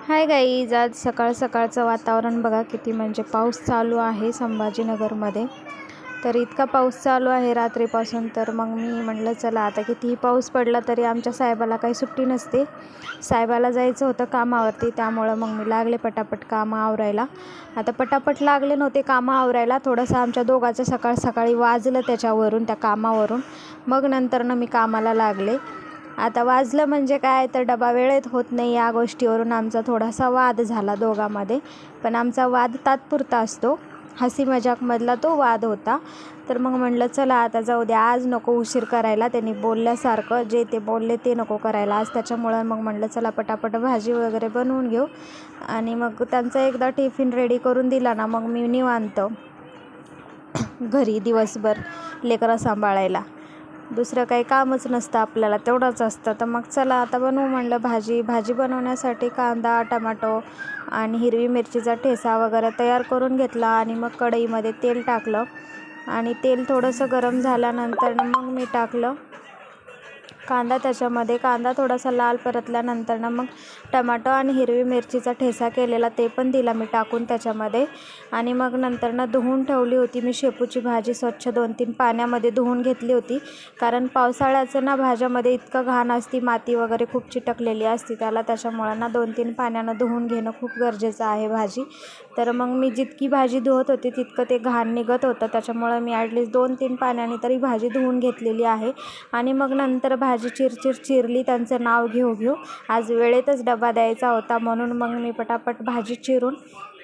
Hi guys, आज सकाळ सकाळचं वातावरण बघा किती म्हणजे पाऊस चालू आहे संभाजीनगरमध्ये. तर इतका पाऊस चालू आहे रात्रीपासून. तर मग मी म्हटलं चला आता कितीही पाऊस पडला तरी आमच्या साहेबाला काही सुट्टी नसते. साहेबाला जायचं होतं कामावरती, त्यामुळं मग मी लागले पटापट कामं आवरायला. आता पटापट लागले नव्हते कामं आवरायला, थोडंसं आमच्या दोघांचं सकाळ सकाळी वाजलं त्याच्यावरून, त्या कामावरून. मग नंतरनं मी कामाला लागले. आता वाजलं म्हणजे काय, तर डबा वेळेत होत नाही या गोष्टीवरून आमचा थोडासा वाद झाला दोघांमध्ये. पण आमचा वाद तात्पुरता असतो, हसी मजाकमधला तो वाद होता. तर मग म्हटलं चला आता जाऊ द्या, आज नको उशीर करायला. त्यांनी बोलल्यासारखं जे ते बोलले ते नको करायला आज. त्याच्यामुळं मग म्हटलं चला पटापट भाजी वगैरे बनवून घेऊ. आणि मग त्यांचा एकदा टिफिन रेडी करून दिला ना, मग मी निवांत घरी दिवसभर लेकरं सांभाळायला. दुसरं काही कामच नसतं आपल्याला, तेवढंच असतं. तर मग चला आता बनवू म्हणलं भाजी बनवण्यासाठी कांदा, टमाटो आणि हिरवी मिरचीचा ठेचा वगैरे तयार करून घेतला. आणि मग कढईमध्ये तेल टाकलं आणि तेल थोडंसं गरम झाल्यानंतर मग मी टाकलं कांदा. त्याच्यामध्ये कांदा थोडासा लाल परतल्यानंतर मग टमाटो आणि हिरवी मिरचीचा ठेचा केलेला ते पण दिला मी टाकून त्याच्यामध्ये. आणि मग नंतरनं धुवून ठेवली होती मी शेपूची भाजी, स्वच्छ 2-3 पाण्यामध्ये धुवून घेतली होती. कारण पावसाळ्याचं ना भाज्यामध्ये इतकं घाण असती, माती वगैरे खूप चिटकलेली असती त्याला. त्याच्यामुळं ना 2-3 पाण्यानं धुवून घेणं खूप गरजेचं आहे भाजी. तर मग मी जितकी भाजी धुवत होती तितकं ते घाण निघत होतं, त्याच्यामुळं मी ॲटलिस्ट 2-3 पाण्याने तरी भाजी धुवून घेतलेली आहे. आणि मग नंतर भाजी चिरली, त्यांचं नाव घेऊ आज वेळेतच डबा द्यायचा होता म्हणून मग मी पटापट भाजी चिरून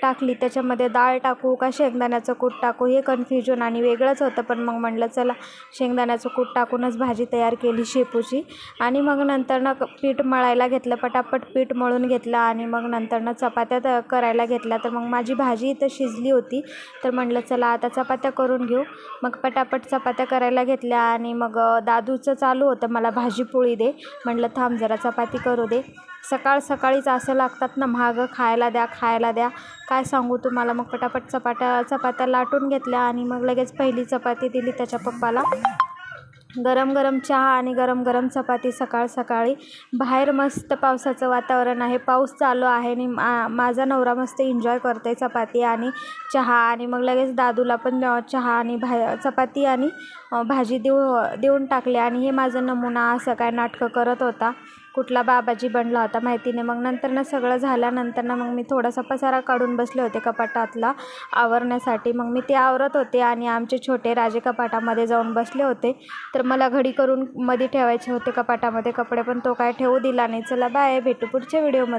टाकली. त्याच्यामध्ये डाळ टाकू का शेंगदाण्याचं कूट टाकू हे कन्फ्युजन आणि वेगळंच होतं. पण मग म्हटलं चला शेंगदाण्याचं कूट टाकूनच भाजी तयार केली शेपूची. आणि मग नंतरनं पीठ मळायला घेतलं, पटापट पीठ मळून घेतलं. आणि मग नंतरनं चपात्या करायला घेतल्या. तर मग माझी भाजी इथं शिजली होती, तर म्हटलं चला आता चपात्या करून घेऊ. मग पटापट चपात्या करायला घेतल्या. आणि मग दादूचं चालू होतं मला भाजी पोळी दे, म्हटलं थांब जरा चपाती करू दे. सकाळ सकाळीच असं लागतात ना मागं, खायला द्या काय सांगू तुम्हाला. मग पटापट चपात्या लाटून घेतल्या आणि मग लगेच पहिली चपाती दिली त्याच्या पप्पाला. गरम गरम चहा आणि गरम गरम चपाती सकाळ सकाळी. बाहेर मस्त पावसाचं वातावरण आहे, पाऊस चालू आहे आणि माझा नवरा मस्त एन्जॉय करते चपाती आणि चहा. आणि मग लगेच दादूला पण चहा आणि चपाती आणि भाजी देऊन टाकले. आणि हे माझं नमुना असं काय नाटकं करत होता, कुठला बाबाजी बनला होता माहिती नाही. मग नंतरनं सगळं झाल्यानंतर मग मी थोडासा पसारा काढून बसले होते कपाटातला आवरण्यासाठी. मग मी ते आवरत होते आणि आमचे छोटे राजे कपाटामध्ये जाऊन बसले होते. तर मला घडी करून मध्ये ठेवायचे होते कपाटामध्ये कपडे, पण तो काय ठेवू दिला नाही. चला बाय, भेटू पुढच्या व्हिडिओमध्ये.